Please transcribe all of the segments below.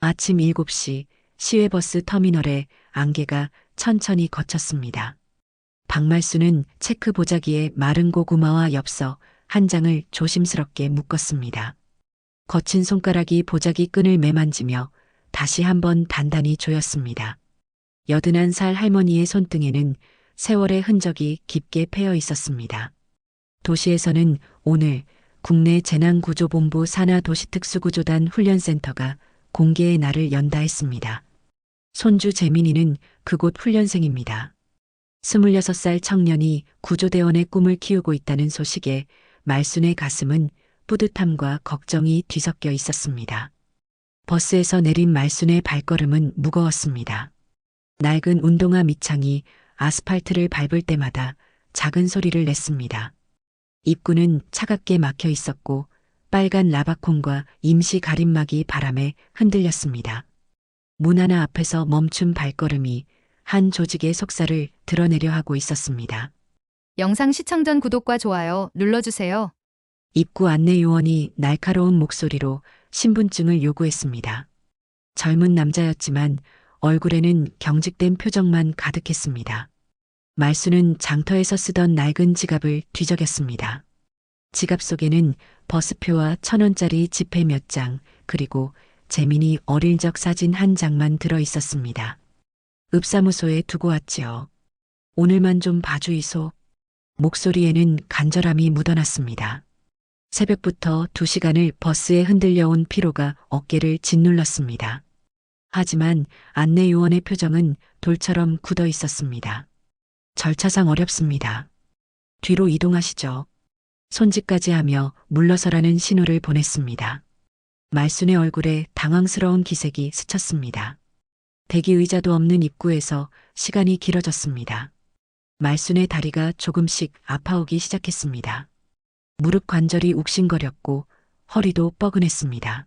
아침 7시 시외버스 터미널에 안개가 천천히 걷혔습니다. 박말수는 체크 보자기에 마른 고구마와 엽서 한 장을 조심스럽게 묶었습니다. 거친 손가락이 보자기 끈을 매만지며 다시 한번 단단히 조였습니다. 81살 할머니의 손등에는 세월의 흔적이 깊게 패여 있었습니다. 도시에서는 오늘 국내 재난구조본부 산하도시특수구조단 훈련센터가 공개의 날을 연다 했습니다. 손주 재민이는 그곳 훈련생입니다. 26살 청년이 구조대원의 꿈을 키우고 있다는 소식에 말순의 가슴은 뿌듯함과 걱정이 뒤섞여 있었습니다. 버스에서 내린 말순의 발걸음은 무거웠습니다. 낡은 운동화 밑창이 아스팔트를 밟을 때마다 작은 소리를 냈습니다. 입구는 차갑게 막혀 있었고 빨간 라바콘과 임시 가림막이 바람에 흔들렸습니다. 문 하나 앞에서 멈춘 발걸음이 한 조직의 속살을 드러내려 하고 있었습니다. 영상 시청 전 구독과 좋아요 눌러주세요. 입구 안내 요원이 날카로운 목소리로 신분증을 요구했습니다. 젊은 남자였지만 얼굴에는 경직된 표정만 가득했습니다. 말수는 장터에서 쓰던 낡은 지갑을 뒤적였습니다. 지갑 속에는 버스표와 1,000원짜리 지폐 몇 장, 그리고 재민이 어릴 적 사진 한 장만 들어 있었습니다. 읍사무소에 두고 왔지요. 오늘만 좀 봐주이소. 목소리에는 간절함이 묻어났습니다. 새벽부터 2시간을 버스에 흔들려온 피로가 어깨를 짓눌렀습니다. 하지만 안내 요원의 표정은 돌처럼 굳어 있었습니다. 절차상 어렵습니다. 뒤로 이동하시죠. 손짓까지 하며 물러서라는 신호를 보냈습니다. 말순의 얼굴에 당황스러운 기색이 스쳤습니다. 대기 의자도 없는 입구에서 시간이 길어졌습니다. 말순의 다리가 조금씩 아파오기 시작했습니다. 무릎 관절이 욱신거렸고 허리도 뻐근했습니다.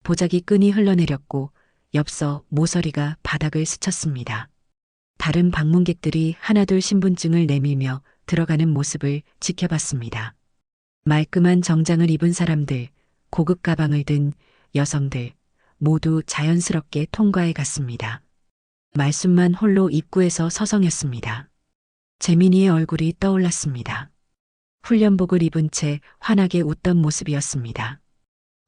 보자기 끈이 흘러내렸고 엽서 모서리가 바닥을 스쳤습니다. 다른 방문객들이 하나둘 신분증을 내밀며 들어가는 모습을 지켜봤습니다. 말끔한 정장을 입은 사람들, 고급 가방을 든 여성들, 모두 자연스럽게 통과해 갔습니다. 말순만 홀로 입구에서 서성였습니다. 재민이의 얼굴이 떠올랐습니다. 훈련복을 입은 채 환하게 웃던 모습이었습니다.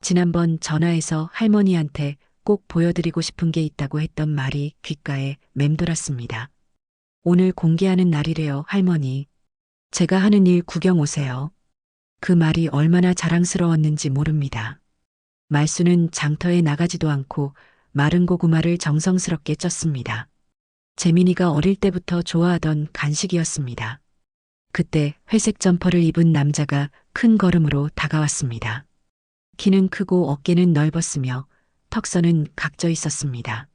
지난번 전화해서 할머니한테 꼭 보여드리고 싶은 게 있다고 했던 말이 귓가에 맴돌았습니다. 오늘 공개하는 날이래요, 할머니. 제가 하는 일 구경 오세요. 그 말이 얼마나 자랑스러웠는지 모릅니다. 말수는 장터에 나가지도 않고 마른 고구마를 정성스럽게 쪘습니다. 재민이가 어릴 때부터 좋아하던 간식이었습니다. 그때 회색 점퍼를 입은 남자가 큰 걸음으로 다가왔습니다. 키는 크고 어깨는 넓었으며 턱선은 각져 있었습니다.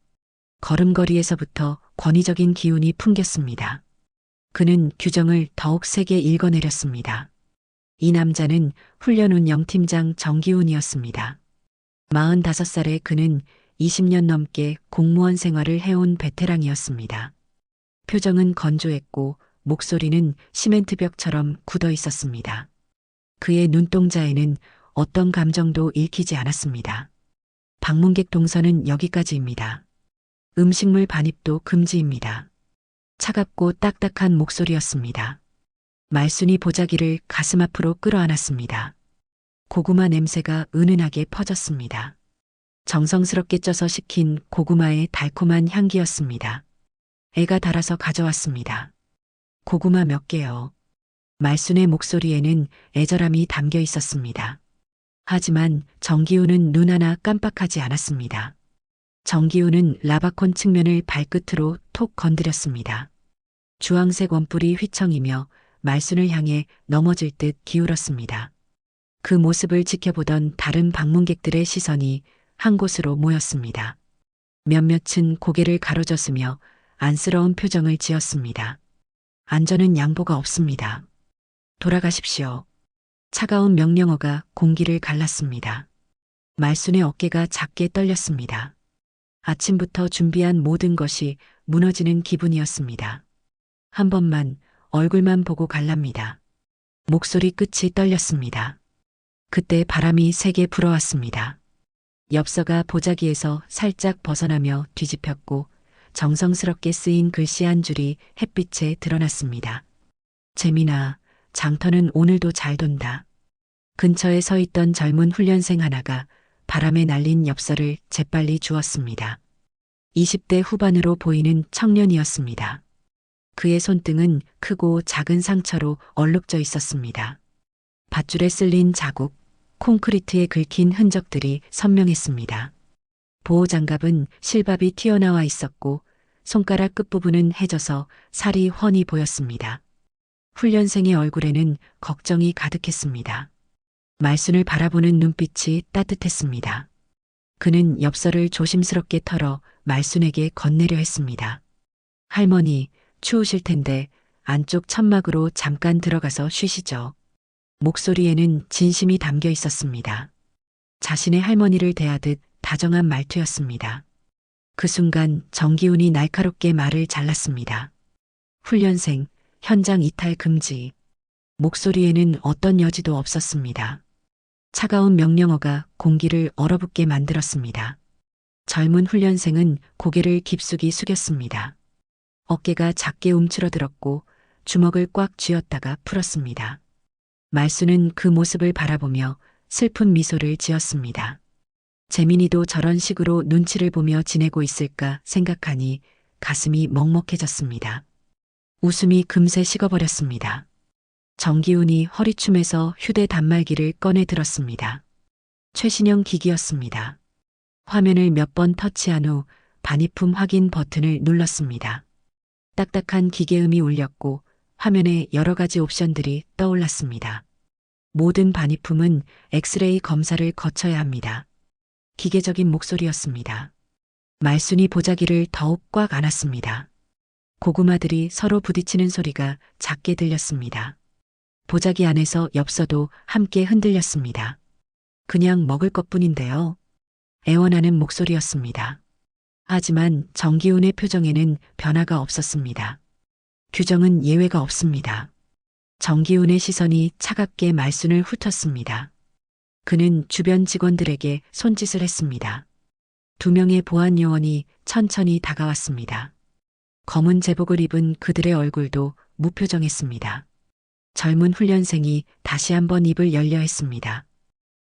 걸음걸이에서부터 권위적인 기운이 풍겼습니다. 그는 규정을 더욱 세게 읽어내렸습니다. 이 남자는 훈련운 영팀장 정기훈이었습니다. 45살의 그는 20년 넘게 공무원 생활을 해온 베테랑이었습니다. 표정은 건조했고 목소리는 시멘트벽처럼 굳어 있었습니다. 그의 눈동자에는 어떤 감정도 읽히지 않았습니다. 방문객 동선은 여기까지입니다. 음식물 반입도 금지입니다. 차갑고 딱딱한 목소리였습니다. 말순이 보자기를 가슴 앞으로 끌어안았습니다. 고구마 냄새가 은은하게 퍼졌습니다. 정성스럽게 쪄서 식힌 고구마의 달콤한 향기였습니다. 애가 달아서 가져왔습니다. 고구마 몇 개요? 말순의 목소리에는 애절함이 담겨 있었습니다. 하지만 정기훈은 눈 하나 깜빡하지 않았습니다. 정기훈은 라바콘 측면을 발끝으로 톡 건드렸습니다. 주황색 원뿔이 휘청이며 말순을 향해 넘어질 듯 기울었습니다. 그 모습을 지켜보던 다른 방문객들의 시선이 한 곳으로 모였습니다. 몇몇은 고개를 가로젓으며 안쓰러운 표정을 지었습니다. 안전은 양보가 없습니다. 돌아가십시오. 차가운 명령어가 공기를 갈랐습니다. 말순의 어깨가 작게 떨렸습니다. 아침부터 준비한 모든 것이 무너지는 기분이었습니다. 한 번만 얼굴만 보고 갈랍니다. 목소리 끝이 떨렸습니다. 그때 바람이 세게 불어왔습니다. 엽서가 보자기에서 살짝 벗어나며 뒤집혔고 정성스럽게 쓰인 글씨 한 줄이 햇빛에 드러났습니다. 재민아, 장터는 오늘도 잘 돈다. 근처에 서 있던 젊은 훈련생 하나가 바람에 날린 엽서를 재빨리 주었습니다. 20대 후반으로 보이는 청년이었습니다. 그의 손등은 크고 작은 상처로 얼룩져 있었습니다. 밧줄에 쓸린 자국, 콘크리트에 긁힌 흔적들이 선명했습니다. 보호장갑은 실밥이 튀어나와 있었고 손가락 끝부분은 해져서 살이 훤히 보였습니다. 훈련생의 얼굴에는 걱정이 가득했습니다. 말순을 바라보는 눈빛이 따뜻했습니다. 그는 엽서를 조심스럽게 털어 말순에게 건네려 했습니다. 할머니, 추우실 텐데 안쪽 천막으로 잠깐 들어가서 쉬시죠. 목소리에는 진심이 담겨 있었습니다. 자신의 할머니를 대하듯 다정한 말투였습니다. 그 순간 정기훈이 날카롭게 말을 잘랐습니다. 훈련생, 현장 이탈 금지. 목소리에는 어떤 여지도 없었습니다. 차가운 명령어가 공기를 얼어붙게 만들었습니다. 젊은 훈련생은 고개를 깊숙이 숙였습니다. 어깨가 작게 움츠러들었고 주먹을 꽉 쥐었다가 풀었습니다. 말수는 그 모습을 바라보며 슬픈 미소를 지었습니다. 재민이도 저런 식으로 눈치를 보며 지내고 있을까 생각하니 가슴이 먹먹해졌습니다. 웃음이 금세 식어버렸습니다. 정기훈이 허리춤에서 휴대 단말기를 꺼내 들었습니다. 최신형 기기였습니다. 화면을 몇 번 터치한 후 반입품 확인 버튼을 눌렀습니다. 딱딱한 기계음이 울렸고 화면에 여러 가지 옵션들이 떠올랐습니다. 모든 반입품은 엑스레이 검사를 거쳐야 합니다. 기계적인 목소리였습니다. 말순이 보자기를 더욱 꽉 안았습니다. 고구마들이 서로 부딪히는 소리가 작게 들렸습니다. 보자기 안에서 엽서도 함께 흔들렸습니다. 그냥 먹을 것뿐인데요. 애원하는 목소리였습니다. 하지만 정기훈의 표정에는 변화가 없었습니다. 규정은 예외가 없습니다. 정기훈의 시선이 차갑게 말순을 훑었습니다. 그는 주변 직원들에게 손짓을 했습니다. 2명의 보안 요원이 천천히 다가왔습니다. 검은 제복을 입은 그들의 얼굴도 무표정했습니다. 젊은 훈련생이 다시 한번 입을 열려 했습니다.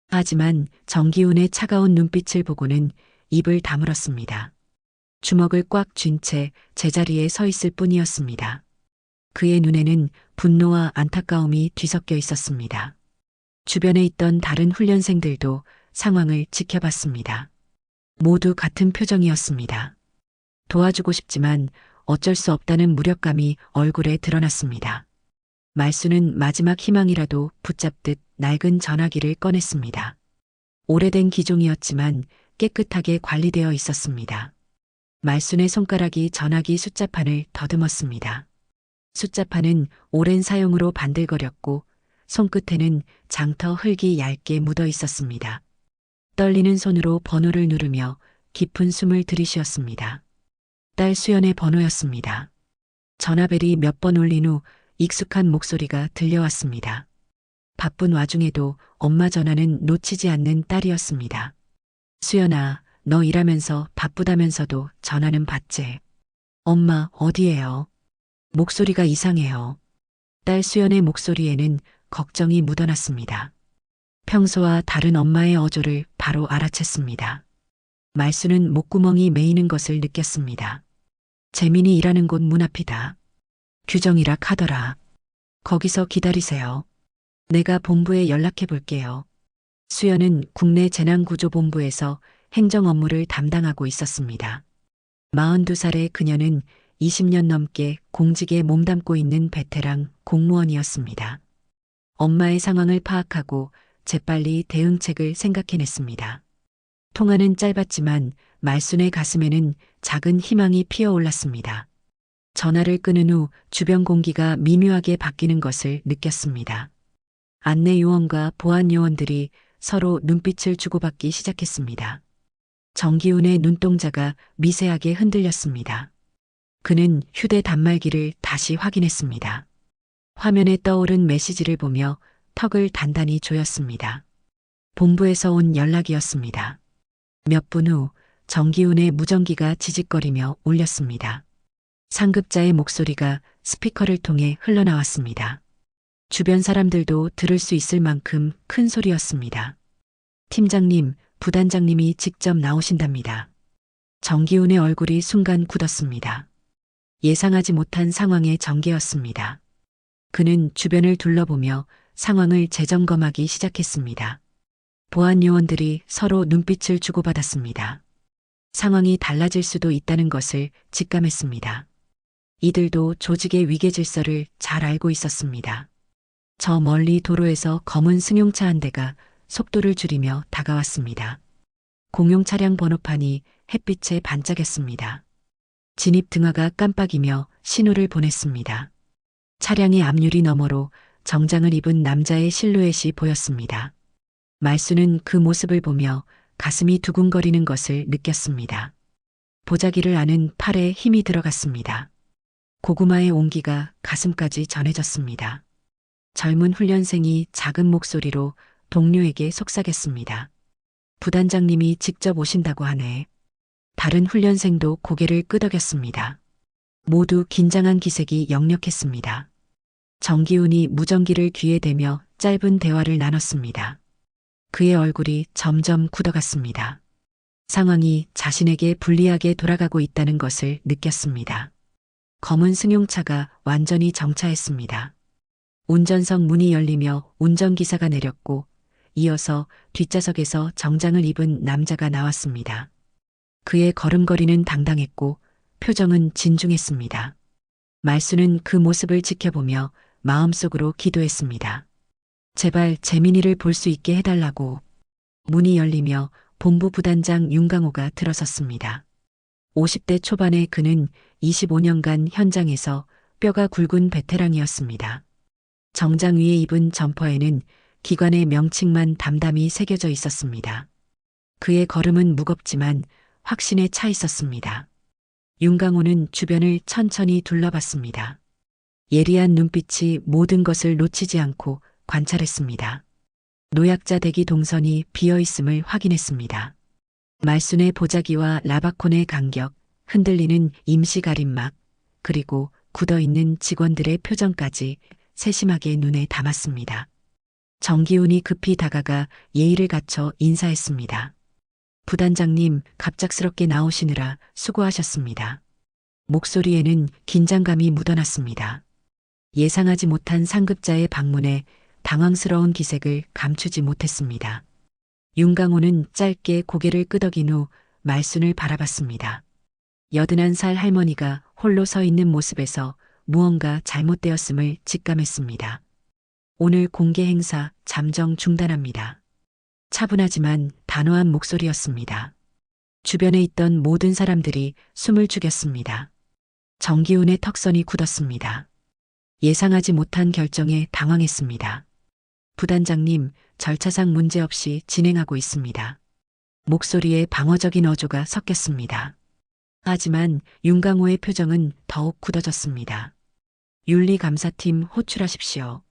하지만 정기훈의 차가운 눈빛을 보고는 입을 다물었습니다. 주먹을 꽉 쥔 채 제자리에 서 있을 뿐이었습니다. 그의 눈에는 분노와 안타까움이 뒤섞여 있었습니다. 주변에 있던 다른 훈련생들도 상황을 지켜봤습니다. 모두 같은 표정이었습니다. 도와주고 싶지만 어쩔 수 없다는 무력감이 얼굴에 드러났습니다. 말수는 마지막 희망이라도 붙잡듯 낡은 전화기를 꺼냈습니다. 오래된 기종이었지만 깨끗하게 관리되어 있었습니다. 말순의 손가락이 전화기 숫자판을 더듬었습니다. 숫자판은 오랜 사용으로 반들거렸고 손끝에는 장터 흙이 얇게 묻어 있었습니다. 떨리는 손으로 번호를 누르며 깊은 숨을 들이쉬었습니다. 딸 수연의 번호였습니다. 전화벨이 몇 번 울린 후 익숙한 목소리가 들려왔습니다. 바쁜 와중에도 엄마 전화는 놓치지 않는 딸이었습니다. 수연아, 너 일하면서 바쁘다면서도 전화는 받지? 엄마, 어디에요? 목소리가 이상해요. 딸 수연의 목소리에는 걱정이 묻어났습니다. 평소와 다른 엄마의 어조를 바로 알아챘습니다. 말수는 목구멍이 메이는 것을 느꼈습니다. 재민이 일하는 곳 문 앞이다. 규정이라 카더라. 거기서 기다리세요. 내가 본부에 연락해 볼게요. 수연은 국내 재난구조본부에서 행정 업무를 담당하고 있었습니다. 42살의 그녀는 20년 넘게 공직에 몸담고 있는 베테랑 공무원이었습니다. 엄마의 상황을 파악하고 재빨리 대응책을 생각해냈습니다. 통화는 짧았지만 말순의 가슴에는 작은 희망이 피어올랐습니다. 전화를 끊은 후 주변 공기가 미묘하게 바뀌는 것을 느꼈습니다. 안내 요원과 보안 요원들이 서로 눈빛을 주고받기 시작했습니다. 정기훈의 눈동자가 미세하게 흔들렸습니다. 그는 휴대 단말기를 다시 확인했습니다. 화면에 떠오른 메시지를 보며 턱을 단단히 조였습니다. 본부에서 온 연락이었습니다. 몇 분 후 정기훈의 무전기가 지직거리며 울렸습니다. 상급자의 목소리가 스피커를 통해 흘러나왔습니다. 주변 사람들도 들을 수 있을 만큼 큰 소리였습니다. 팀장님, 부단장님이 직접 나오신답니다. 정기훈의 얼굴이 순간 굳었습니다. 예상하지 못한 상황의 전개였습니다. 그는 주변을 둘러보며 상황을 재점검하기 시작했습니다. 보안 요원들이 서로 눈빛을 주고받았습니다. 상황이 달라질 수도 있다는 것을 직감했습니다. 이들도 조직의 위계 질서를 잘 알고 있었습니다. 저 멀리 도로에서 검은 승용차 한 대가 속도를 줄이며 다가왔습니다. 공용 차량 번호판이 햇빛에 반짝였습니다. 진입 등화가 깜빡이며 신호를 보냈습니다. 차량의 앞유리 너머로 정장을 입은 남자의 실루엣이 보였습니다. 말수는 그 모습을 보며 가슴이 두근거리는 것을 느꼈습니다. 보자기를 아는 팔에 힘이 들어갔습니다. 고구마의 온기가 가슴까지 전해졌습니다. 젊은 훈련생이 작은 목소리로 동료에게 속삭였습니다. 부단장님이 직접 오신다고 하네. 다른 훈련생도 고개를 끄덕였습니다. 모두 긴장한 기색이 역력했습니다. 정기훈이 무전기를 귀에 대며 짧은 대화를 나눴습니다. 그의 얼굴이 점점 굳어갔습니다. 상황이 자신에게 불리하게 돌아가고 있다는 것을 느꼈습니다. 검은 승용차가 완전히 정차했습니다. 운전석 문이 열리며 운전기사가 내렸고 이어서 뒷좌석에서 정장을 입은 남자가 나왔습니다. 그의 걸음걸이는 당당했고 표정은 진중했습니다. 말수는 그 모습을 지켜보며 마음속으로 기도했습니다. 제발 재민이를 볼 수 있게 해달라고. 문이 열리며 본부 부단장 윤강호가 들어섰습니다. 50대 초반의 그는 25년간 현장에서 뼈가 굵은 베테랑이었습니다. 정장 위에 입은 점퍼에는 기관의 명칭만 담담히 새겨져 있었습니다. 그의 걸음은 무겁지만 확신에 차 있었습니다. 윤강호는 주변을 천천히 둘러봤습니다. 예리한 눈빛이 모든 것을 놓치지 않고 관찰했습니다. 노약자 대기 동선이 비어 있음을 확인했습니다. 말순의 보자기와 라바콘의 간격, 흔들리는 임시 가림막, 그리고 굳어있는 직원들의 표정까지 세심하게 눈에 담았습니다. 정기훈이 급히 다가가 예의를 갖춰 인사했습니다. 부단장님, 갑작스럽게 나오시느라 수고하셨습니다. 목소리에는 긴장감이 묻어났습니다. 예상하지 못한 상급자의 방문에 당황스러운 기색을 감추지 못했습니다. 윤강호는 짧게 고개를 끄덕인 후 말순을 바라봤습니다. 81살 할머니가 홀로 서 있는 모습에서 무언가 잘못되었음을 직감했습니다. 오늘 공개 행사 잠정 중단합니다. 차분하지만 단호한 목소리였습니다. 주변에 있던 모든 사람들이 숨을 죽였습니다. 정기훈의 턱선이 굳었습니다. 예상하지 못한 결정에 당황했습니다. 부단장님, 절차상 문제없이 진행하고 있습니다. 목소리에 방어적인 어조가 섞였습니다. 하지만 윤강호의 표정은 더욱 굳어졌습니다. 윤리감사팀 호출하십시오.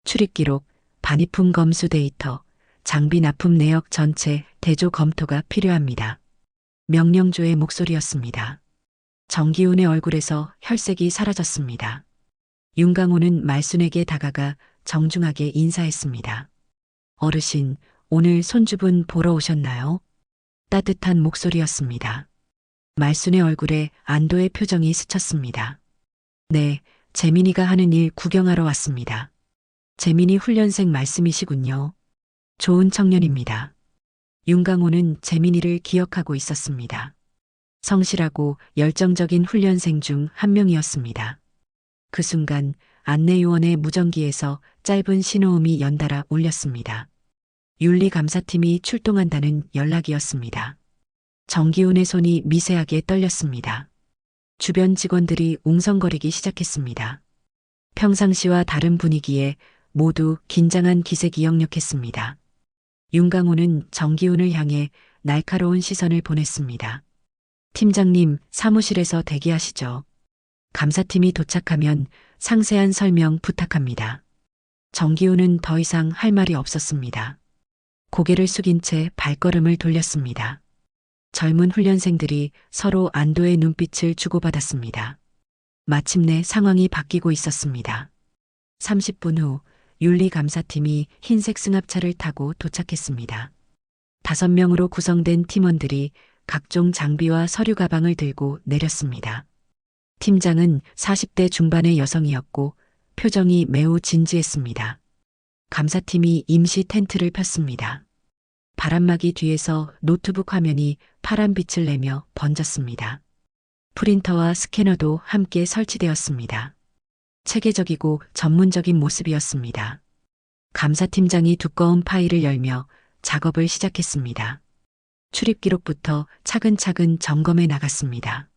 출입기록, 반입품 검수 데이터, 장비 납품 내역 전체 대조 검토가 필요합니다. 명령조의 목소리였습니다. 정기훈의 얼굴에서 혈색이 사라졌습니다. 윤강호는 말순에게 다가가 정중하게 인사했습니다. 어르신, 오늘 손주분 보러 오셨나요? 따뜻한 목소리였습니다. 말순의 얼굴에 안도의 표정이 스쳤습니다. 네, 재민이가 하는 일 구경하러 왔습니다. 재민이 훈련생 말씀이시군요. 좋은 청년입니다. 윤강호는 재민이를 기억하고 있었습니다. 성실하고 열정적인 훈련생 중 한 명이었습니다. 그 순간 안내요원의 무전기에서 짧은 신호음이 연달아 울렸습니다. 윤리감사팀이 출동한다는 연락이었습니다. 정기훈의 손이 미세하게 떨렸습니다. 주변 직원들이 웅성거리기 시작했습니다. 평상시와 다른 분위기에 모두 긴장한 기색이 역력했습니다. 윤강호는 정기훈을 향해 날카로운 시선을 보냈습니다. 팀장님, 사무실에서 대기하시죠. 감사팀이 도착하면 상세한 설명 부탁합니다. 정기훈은 더 이상 할 말이 없었습니다. 고개를 숙인 채 발걸음을 돌렸습니다. 젊은 훈련생들이 서로 안도의 눈빛을 주고받았습니다. 마침내 상황이 바뀌고 있었습니다. 30분 후 윤리감사팀이 흰색 승합차를 타고 도착했습니다. 5명으로 구성된 팀원들이 각종 장비와 서류 가방을 들고 내렸습니다. 팀장은 40대 중반의 여성이었고 표정이 매우 진지했습니다. 감사팀이 임시 텐트를 폈습니다. 바람막이 뒤에서 노트북 화면이 파란 빛을 내며 번졌습니다. 프린터와 스캐너도 함께 설치되었습니다. 체계적이고 전문적인 모습이었습니다. 감사팀장이 두꺼운 파일을 열며 작업을 시작했습니다. 출입 기록부터 차근차근 점검해 나갔습니다.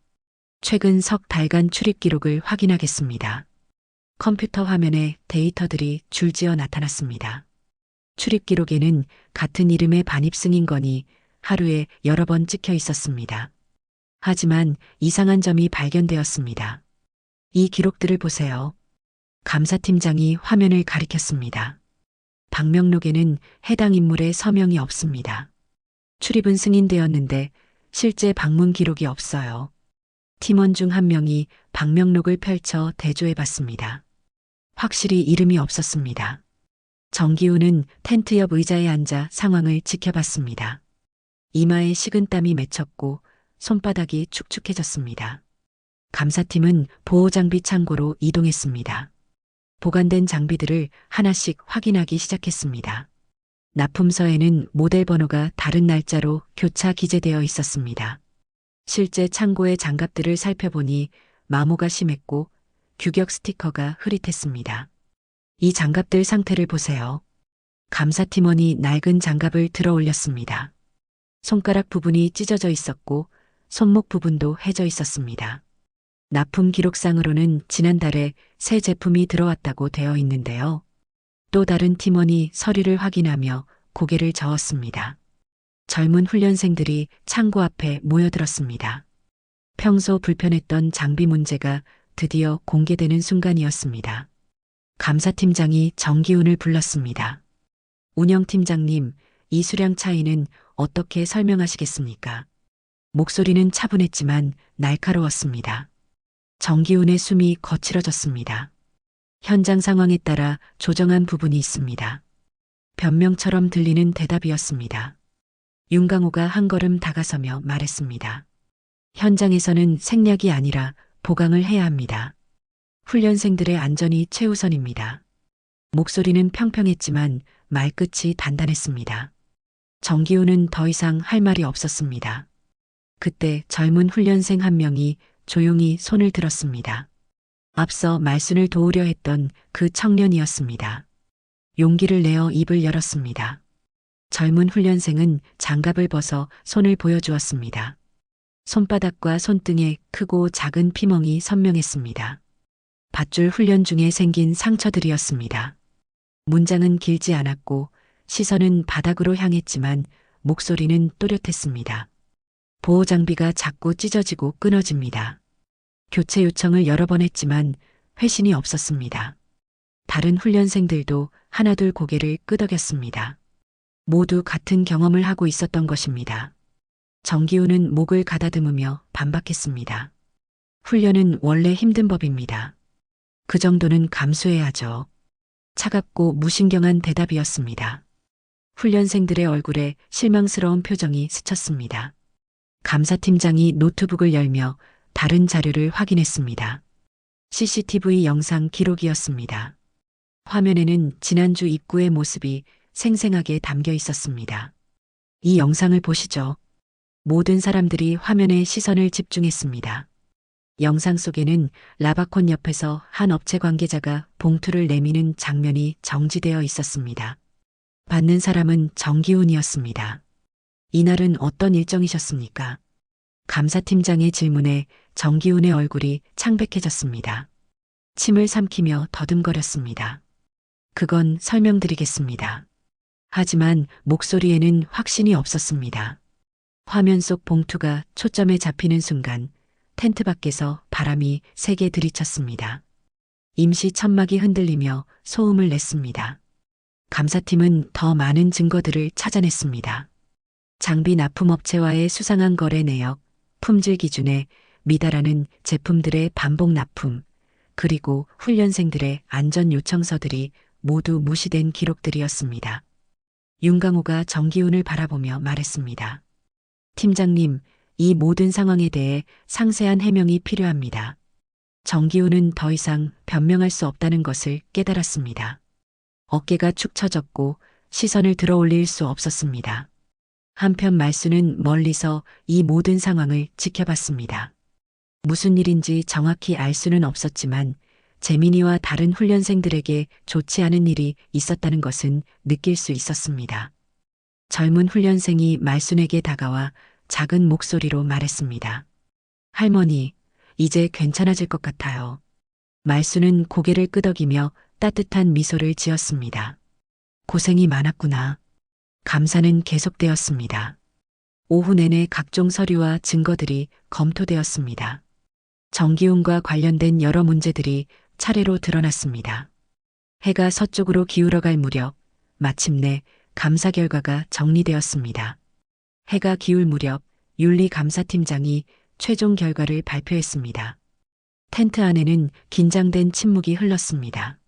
최근 석 달간 출입 기록을 확인하겠습니다. 컴퓨터 화면에 데이터들이 줄지어 나타났습니다. 출입 기록에는 같은 이름의 반입 승인건이 하루에 여러 번 찍혀 있었습니다. 하지만 이상한 점이 발견되었습니다. 이 기록들을 보세요. 감사팀장이 화면을 가리켰습니다. 방명록에는 해당 인물의 서명이 없습니다. 출입은 승인되었는데 실제 방문 기록이 없어요. 팀원 중 한 명이 방명록을 펼쳐 대조해 봤습니다. 확실히 이름이 없었습니다. 정기훈은 텐트 옆 의자에 앉아 상황을 지켜봤습니다. 이마에 식은땀이 맺혔고 손바닥이 축축해졌습니다. 감사팀은 보호장비 창고로 이동했습니다. 보관된 장비들을 하나씩 확인하기 시작했습니다. 납품서에는 모델 번호가 다른 날짜로 교차 기재되어 있었습니다. 실제 창고의 장갑들을 살펴보니 마모가 심했고 규격 스티커가 흐릿했습니다. 이 장갑들 상태를 보세요. 감사팀원이 낡은 장갑을 들어 올렸습니다. 손가락 부분이 찢어져 있었고 손목 부분도 해져 있었습니다. 납품 기록상으로는 지난달에 새 제품이 들어왔다고 되어 있는데요. 또 다른 팀원이 서류를 확인하며 고개를 저었습니다. 젊은 훈련생들이 창고 앞에 모여들었습니다. 평소 불편했던 장비 문제가 드디어 공개되는 순간이었습니다. 감사팀장이 정기훈을 불렀습니다. 운영팀장님, 이 수량 차이는 어떻게 설명하시겠습니까? 목소리는 차분했지만 날카로웠습니다. 정기훈의 숨이 거칠어졌습니다. 현장 상황에 따라 조정한 부분이 있습니다. 변명처럼 들리는 대답이었습니다. 윤강호가 한 걸음 다가서며 말했습니다. 현장에서는 생략이 아니라 보강을 해야 합니다. 훈련생들의 안전이 최우선입니다. 목소리는 평평했지만 말끝이 단단했습니다. 정기훈은 더 이상 할 말이 없었습니다. 그때 젊은 훈련생 한 명이 조용히 손을 들었습니다. 앞서 말순을 도우려 했던 그 청년이었습니다. 용기를 내어 입을 열었습니다. 젊은 훈련생은 장갑을 벗어 손을 보여주었습니다. 손바닥과 손등에 크고 작은 피멍이 선명했습니다. 밧줄 훈련 중에 생긴 상처들이었습니다. 문장은 길지 않았고 시선은 바닥으로 향했지만 목소리는 또렷했습니다. 보호장비가 자꾸 찢어지고 끊어집니다. 교체 요청을 여러 번 했지만 회신이 없었습니다. 다른 훈련생들도 하나둘 고개를 끄덕였습니다. 모두 같은 경험을 하고 있었던 것입니다. 정기훈은 목을 가다듬으며 반박했습니다. 훈련은 원래 힘든 법입니다. 그 정도는 감수해야죠. 차갑고 무신경한 대답이었습니다. 훈련생들의 얼굴에 실망스러운 표정이 스쳤습니다. 감사팀장이 노트북을 열며 다른 자료를 확인했습니다. CCTV 영상 기록이었습니다. 화면에는 지난주 입구의 모습이 생생하게 담겨 있었습니다. 이 영상을 보시죠. 모든 사람들이 화면에 시선을 집중했습니다. 영상 속에는 라바콘 옆에서 한 업체 관계자가 봉투를 내미는 장면이 정지되어 있었습니다. 받는 사람은 정기훈이었습니다. 이날은 어떤 일정이셨습니까? 감사팀장의 질문에 정기훈의 얼굴이 창백해졌습니다. 침을 삼키며 더듬거렸습니다. 그건 설명드리겠습니다. 하지만 목소리에는 확신이 없었습니다. 화면 속 봉투가 초점에 잡히는 순간 텐트 밖에서 바람이 세게 들이쳤습니다. 임시 천막이 흔들리며 소음을 냈습니다. 감사팀은 더 많은 증거들을 찾아냈습니다. 장비 납품업체와의 수상한 거래 내역, 품질 기준에 미달하는 제품들의 반복 납품, 그리고 훈련생들의 안전 요청서들이 모두 무시된 기록들이었습니다. 윤강호가 정기훈을 바라보며 말했습니다. 팀장님, 이 모든 상황에 대해 상세한 해명이 필요합니다. 정기훈은 더 이상 변명할 수 없다는 것을 깨달았습니다. 어깨가 축 처졌고 시선을 들어 올릴 수 없었습니다. 한편 말수는 멀리서 이 모든 상황을 지켜봤습니다. 무슨 일인지 정확히 알 수는 없었지만 재민이와 다른 훈련생들에게 좋지 않은 일이 있었다는 것은 느낄 수 있었습니다. 젊은 훈련생이 말순에게 다가와 작은 목소리로 말했습니다. 할머니, 이제 괜찮아질 것 같아요. 말순은 고개를 끄덕이며 따뜻한 미소를 지었습니다. 고생이 많았구나. 감사는 계속되었습니다. 오후 내내 각종 서류와 증거들이 검토되었습니다. 정기훈과 관련된 여러 문제들이 차례로 드러났습니다. 해가 서쪽으로 기울어갈 무렵 마침내 감사 결과가 정리되었습니다. 해가 기울 무렵 윤리감사팀장이 최종 결과를 발표했습니다. 텐트 안에는 긴장된 침묵이 흘렀습니다.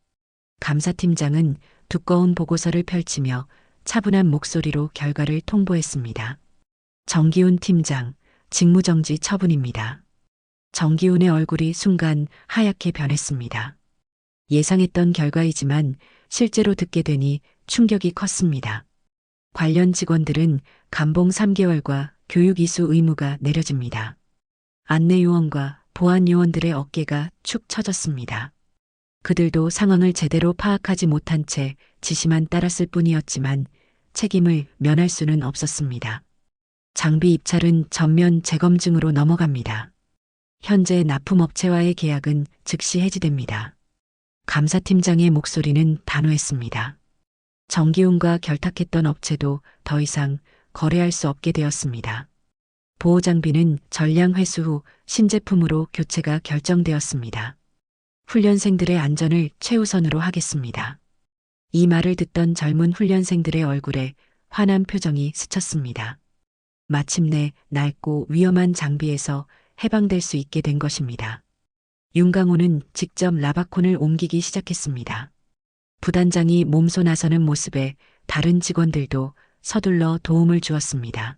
감사팀장은 두꺼운 보고서를 펼치며 차분한 목소리로 결과를 통보했습니다. 정기훈 팀장, 직무정지 처분입니다. 정기훈의 얼굴이 순간 하얗게 변했습니다. 예상했던 결과이지만 실제로 듣게 되니 충격이 컸습니다. 관련 직원들은 감봉 3개월과 교육 이수 의무가 내려집니다. 안내요원과 보안요원들의 어깨가 축 처졌습니다. 그들도 상황을 제대로 파악하지 못한 채 지시만 따랐을 뿐이었지만 책임을 면할 수는 없었습니다. 장비 입찰은 전면 재검증으로 넘어갑니다. 현재 납품업체와의 계약은 즉시 해지됩니다. 감사팀장의 목소리는 단호했습니다. 정기훈과 결탁했던 업체도 더 이상 거래할 수 없게 되었습니다. 보호장비는 전량 회수 후 신제품으로 교체가 결정되었습니다. 훈련생들의 안전을 최우선으로 하겠습니다. 이 말을 듣던 젊은 훈련생들의 얼굴에 환한 표정이 스쳤습니다. 마침내 낡고 위험한 장비에서 해방될 수 있게 된 것입니다. 윤강호는 직접 라바콘을 옮기기 시작했습니다. 부단장이 몸소 나서는 모습에 다른 직원들도 서둘러 도움을 주었습니다.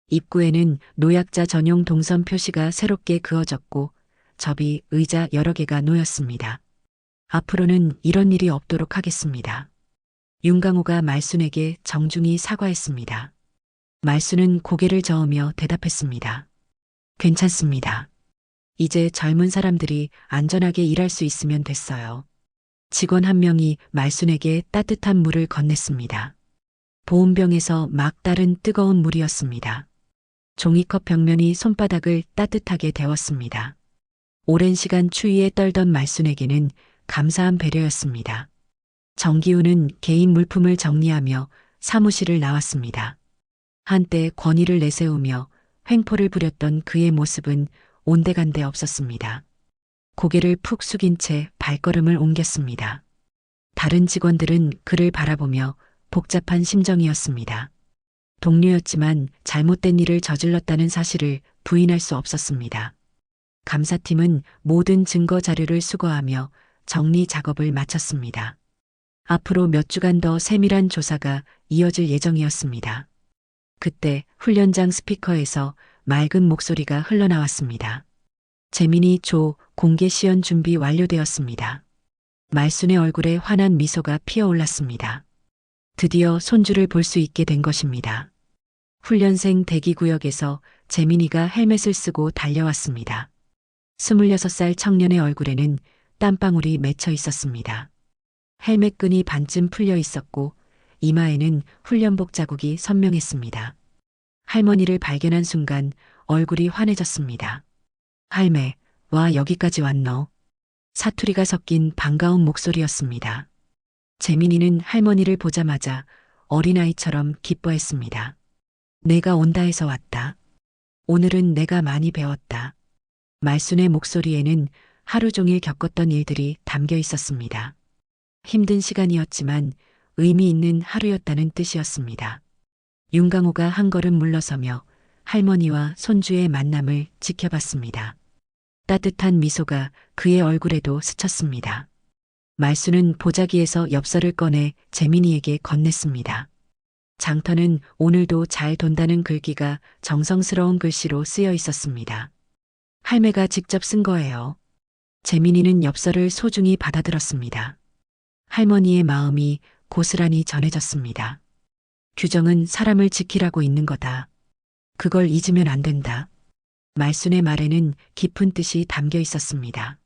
입구에는 노약자 전용 동선 표시가 새롭게 그어졌고 접이, 의자 여러 개가 놓였습니다. 앞으로는 이런 일이 없도록 하겠습니다. 윤강호가 말순에게 정중히 사과했습니다. 말순은 고개를 저으며 대답했습니다. 괜찮습니다. 이제 젊은 사람들이 안전하게 일할 수 있으면 됐어요. 직원 한 명이 말순에게 따뜻한 물을 건넸습니다. 보온병에서 막 따른 뜨거운 물이었습니다. 종이컵 벽면이 손바닥을 따뜻하게 데웠습니다. 오랜 시간 추위에 떨던 말순에게는 감사한 배려였습니다. 정기훈은 개인 물품을 정리하며 사무실을 나왔습니다. 한때 권위를 내세우며 횡포를 부렸던 그의 모습은 온데간데 없었습니다. 고개를 푹 숙인 채 발걸음을 옮겼습니다. 다른 직원들은 그를 바라보며 복잡한 심정이었습니다. 동료였지만 잘못된 일을 저질렀다는 사실을 부인할 수 없었습니다. 감사팀은 모든 증거 자료를 수거하며 정리 작업을 마쳤습니다. 앞으로 몇 주간 더 세밀한 조사가 이어질 예정이었습니다. 그때 훈련장 스피커에서 맑은 목소리가 흘러나왔습니다. 재민이 조 공개 시연 준비 완료되었습니다. 말순의 얼굴에 환한 미소가 피어올랐습니다. 드디어 손주를 볼 수 있게 된 것입니다. 훈련생 대기구역에서 재민이가 헬멧을 쓰고 달려왔습니다. 26살 청년의 얼굴에는 땀방울이 맺혀 있었습니다. 헬멧끈이 반쯤 풀려 있었고 이마에는 훈련복 자국이 선명했습니다. 할머니를 발견한 순간 얼굴이 환해졌습니다. 할매, 와 여기까지 왔너. 사투리가 섞인 반가운 목소리였습니다. 재민이는 할머니를 보자마자 어린아이처럼 기뻐했습니다. 내가 온다 해서 왔다. 오늘은 내가 많이 배웠다. 말순의 목소리에는 하루 종일 겪었던 일들이 담겨 있었습니다. 힘든 시간이었지만 의미 있는 하루였다는 뜻이었습니다. 윤강호가 한 걸음 물러서며 할머니와 손주의 만남을 지켜봤습니다. 따뜻한 미소가 그의 얼굴에도 스쳤습니다. 말수는 보자기에서 엽서를 꺼내 재민이에게 건넸습니다. 장터는 오늘도 잘 돈다는 글귀가 정성스러운 글씨로 쓰여 있었습니다. 할매가 직접 쓴 거예요. 재민이는 엽서를 소중히 받아들었습니다. 할머니의 마음이 고스란히 전해졌습니다. 규정은 사람을 지키라고 있는 거다. 그걸 잊으면 안 된다. 말순의 말에는 깊은 뜻이 담겨 있었습니다.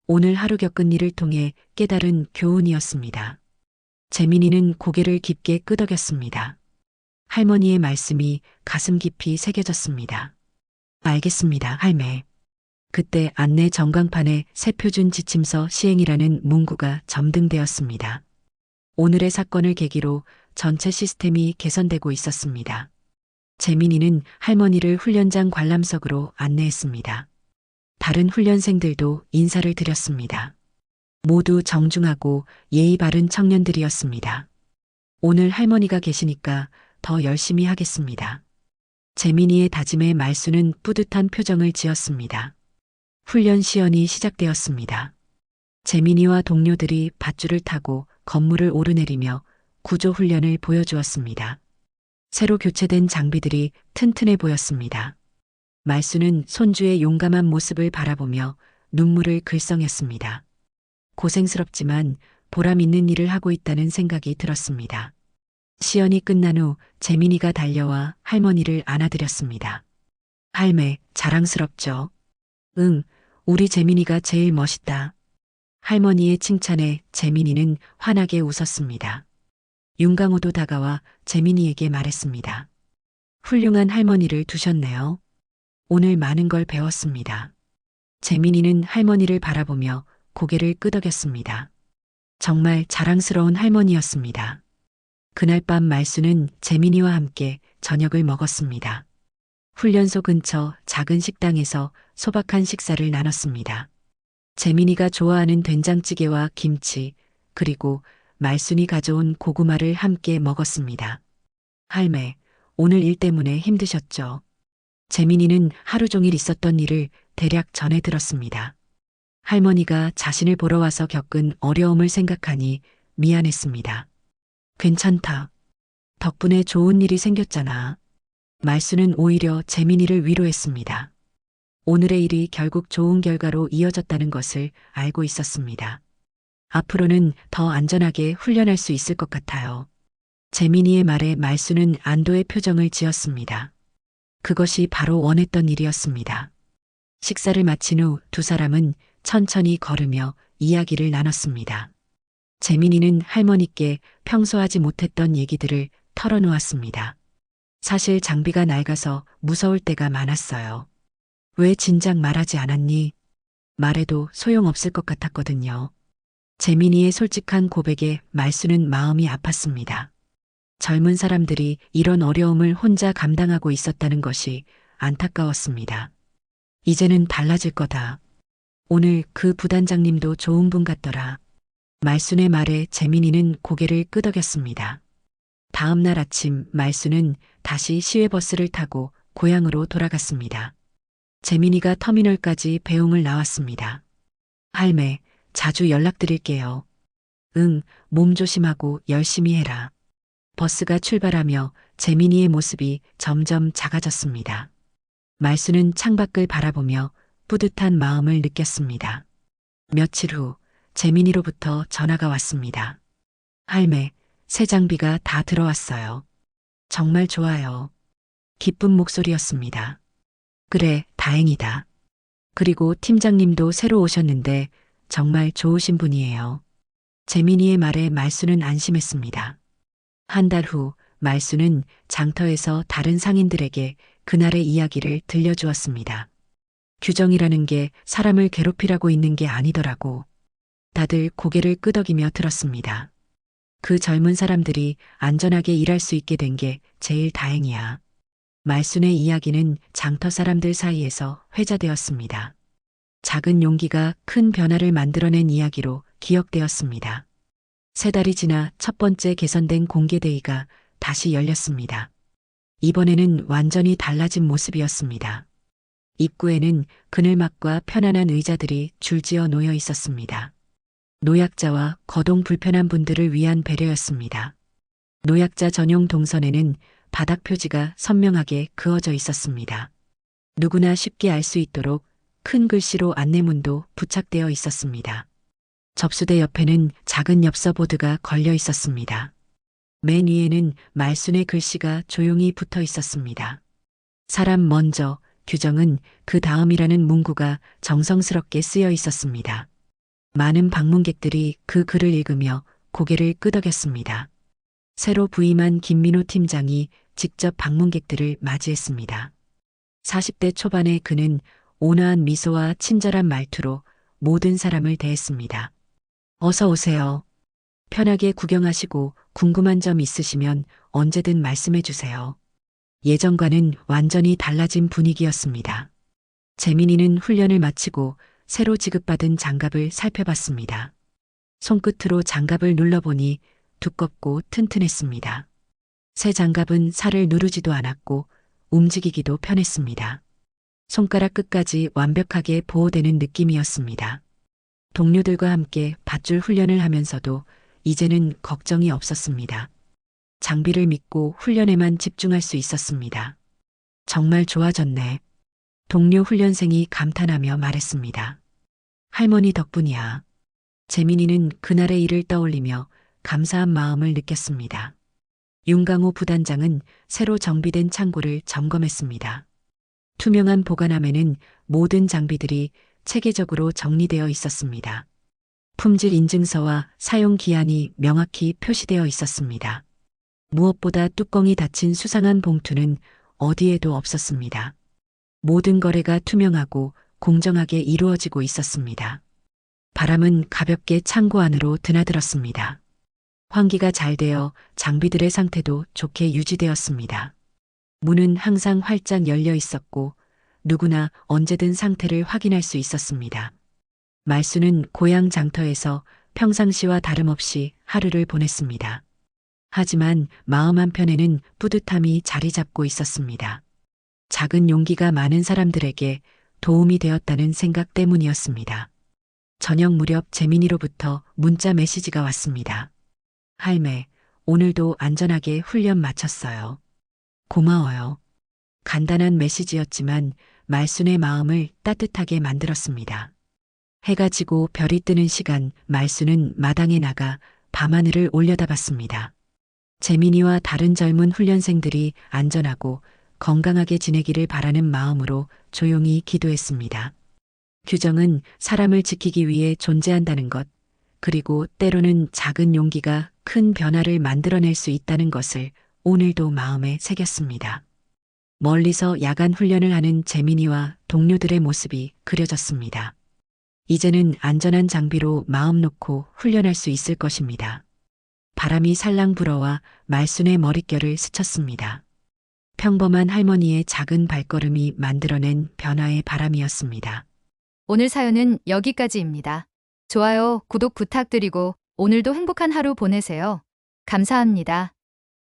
오늘 하루 겪은 일을 통해 깨달은 교훈이었습니다. 재민이는 고개를 깊게 끄덕였습니다. 할머니의 말씀이 가슴 깊이 새겨졌습니다. 알겠습니다, 할매. 그때 안내 전광판에 새표준 지침서 시행이라는 문구가 점등되었습니다. 오늘의 사건을 계기로 전체 시스템이 개선되고 있었습니다. 재민이는 할머니를 훈련장 관람석으로 안내했습니다. 다른 훈련생들도 인사를 드렸습니다. 모두 정중하고 예의 바른 청년들이었습니다. 오늘 할머니가 계시니까 더 열심히 하겠습니다. 재민이의 다짐에 말수는 뿌듯한 표정을 지었습니다. 훈련 시연이 시작되었습니다. 재민이와 동료들이 밧줄을 타고 건물을 오르내리며 구조 훈련을 보여주었습니다. 새로 교체된 장비들이 튼튼해 보였습니다. 말수는 손주의 용감한 모습을 바라보며 눈물을 글썽였습니다. 고생스럽지만 보람 있는 일을 하고 있다는 생각이 들었습니다. 시연이 끝난 후 재민이가 달려와 할머니를 안아드렸습니다. 할매, 자랑스럽죠? 응, 우리 재민이가 제일 멋있다. 할머니의 칭찬에 재민이는 환하게 웃었습니다. 윤강호도 다가와 재민이에게 말했습니다. 훌륭한 할머니를 두셨네요. 오늘 많은 걸 배웠습니다. 재민이는 할머니를 바라보며 고개를 끄덕였습니다. 정말 자랑스러운 할머니였습니다. 그날 밤 말수는 재민이와 함께 저녁을 먹었습니다. 훈련소 근처 작은 식당에서 소박한 식사를 나눴습니다. 재민이가 좋아하는 된장찌개와 김치, 그리고 말순이 가져온 고구마를 함께 먹었습니다. 할매, 오늘 일 때문에 힘드셨죠? 재민이는 하루 종일 있었던 일을 대략 전해 들었습니다. 할머니가 자신을 보러 와서 겪은 어려움을 생각하니 미안했습니다. 괜찮다. 덕분에 좋은 일이 생겼잖아. 말수는 오히려 재민이를 위로했습니다. 오늘의 일이 결국 좋은 결과로 이어졌다는 것을 알고 있었습니다. 앞으로는 더 안전하게 훈련할 수 있을 것 같아요. 재민이의 말에 말수는 안도의 표정을 지었습니다. 그것이 바로 원했던 일이었습니다. 식사를 마친 후 두 사람은 천천히 걸으며 이야기를 나눴습니다. 재민이는 할머니께 평소 하지 못했던 얘기들을 털어놓았습니다. 사실 장비가 낡아서 무서울 때가 많았어요. 왜 진작 말하지 않았니? 말해도 소용없을 것 같았거든요. 재민이의 솔직한 고백에 말수는 마음이 아팠습니다. 젊은 사람들이 이런 어려움을 혼자 감당하고 있었다는 것이 안타까웠습니다. 이제는 달라질 거다. 오늘 그 부단장님도 좋은 분 같더라. 말순의 말에 재민이는 고개를 끄덕였습니다. 다음 날 아침 말순은 다시 시외버스를 타고 고향으로 돌아갔습니다. 재민이가 터미널까지 배웅을 나왔습니다. 할매, 자주 연락드릴게요. 응, 몸 조심하고 열심히 해라. 버스가 출발하며 재민이의 모습이 점점 작아졌습니다. 말수는 창밖을 바라보며 뿌듯한 마음을 느꼈습니다. 며칠 후 재민이로부터 전화가 왔습니다. 할매, 새 장비가 다 들어왔어요. 정말 좋아요. 기쁜 목소리였습니다. 그래, 다행이다. 그리고 팀장님도 새로 오셨는데 정말 좋으신 분이에요. 재민이의 말에 말수는 안심했습니다. 한 달 후 말수는 장터에서 다른 상인들에게 그날의 이야기를 들려주었습니다. 규정이라는 게 사람을 괴롭히라고 있는 게 아니더라고. 다들 고개를 끄덕이며 들었습니다. 그 젊은 사람들이 안전하게 일할 수 있게 된 게 제일 다행이야. 말순의 이야기는 장터 사람들 사이에서 회자되었습니다. 작은 용기가 큰 변화를 만들어낸 이야기로 기억되었습니다. 3달이 지나 첫 번째 개선된 공개대회가 다시 열렸습니다. 이번에는 완전히 달라진 모습이었습니다. 입구에는 그늘막과 편안한 의자들이 줄지어 놓여 있었습니다. 노약자와 거동 불편한 분들을 위한 배려였습니다. 노약자 전용 동선에는 바닥 표지가 선명하게 그어져 있었습니다. 누구나 쉽게 알 수 있도록 큰 글씨로 안내문도 부착되어 있었습니다. 접수대 옆에는 작은 엽서보드가 걸려 있었습니다. 맨 위에는 말순의 글씨가 조용히 붙어 있었습니다. 사람 먼저, 규정은 그 다음이라는 문구가 정성스럽게 쓰여 있었습니다. 많은 방문객들이 그 글을 읽으며 고개를 끄덕였습니다. 새로 부임한 김민호 팀장이 직접 방문객들을 맞이했습니다. 40대 초반의 그는 온화한 미소와 친절한 말투로 모든 사람을 대했습니다. 어서 오세요. 편하게 구경하시고 궁금한 점 있으시면 언제든 말씀해 주세요. 예전과는 완전히 달라진 분위기였습니다. 재민이는 훈련을 마치고 새로 지급받은 장갑을 살펴봤습니다. 손끝으로 장갑을 눌러보니 두껍고 튼튼했습니다. 새 장갑은 살을 누르지도 않았고 움직이기도 편했습니다. 손가락 끝까지 완벽하게 보호되는 느낌이었습니다. 동료들과 함께 밧줄 훈련을 하면서도 이제는 걱정이 없었습니다. 장비를 믿고 훈련에만 집중할 수 있었습니다. 정말 좋아졌네. 동료 훈련생이 감탄하며 말했습니다. 할머니 덕분이야. 재민이는 그날의 일을 떠올리며 감사한 마음을 느꼈습니다. 윤강호 부단장은 새로 정비된 창고를 점검했습니다. 투명한 보관함에는 모든 장비들이 체계적으로 정리되어 있었습니다. 품질 인증서와 사용 기한이 명확히 표시되어 있었습니다. 무엇보다 뚜껑이 닫힌 수상한 봉투는 어디에도 없었습니다. 모든 거래가 투명하고 공정하게 이루어지고 있었습니다. 바람은 가볍게 창고 안으로 드나들었습니다. 환기가 잘 되어 장비들의 상태도 좋게 유지되었습니다. 문은 항상 활짝 열려 있었고 누구나 언제든 상태를 확인할 수 있었습니다. 말수는 고향 장터에서 평상시와 다름없이 하루를 보냈습니다. 하지만 마음 한편에는 뿌듯함이 자리 잡고 있었습니다. 작은 용기가 많은 사람들에게 도움이 되었다는 생각 때문이었습니다. 저녁 무렵 재민이로부터 문자 메시지가 왔습니다. 할매, 오늘도 안전하게 훈련 마쳤어요. 고마워요. 간단한 메시지였지만 말순의 마음을 따뜻하게 만들었습니다. 해가 지고 별이 뜨는 시간 말순은 마당에 나가 밤하늘을 올려다봤습니다. 재민이와 다른 젊은 훈련생들이 안전하고 건강하게 지내기를 바라는 마음으로 조용히 기도했습니다. 규정은 사람을 지키기 위해 존재한다는 것, 그리고 때로는 작은 용기가 큰 변화를 만들어낼 수 있다는 것을 오늘도 마음에 새겼습니다. 멀리서 야간 훈련을 하는 재민이와 동료들의 모습이 그려졌습니다. 이제는 안전한 장비로 마음 놓고 훈련할 수 있을 것입니다. 바람이 살랑 불어와 말순의 머릿결을 스쳤습니다. 평범한 할머니의 작은 발걸음이 만들어낸 변화의 바람이었습니다. 오늘 사연은 여기까지입니다. 좋아요, 구독 부탁드리고 오늘도 행복한 하루 보내세요. 감사합니다.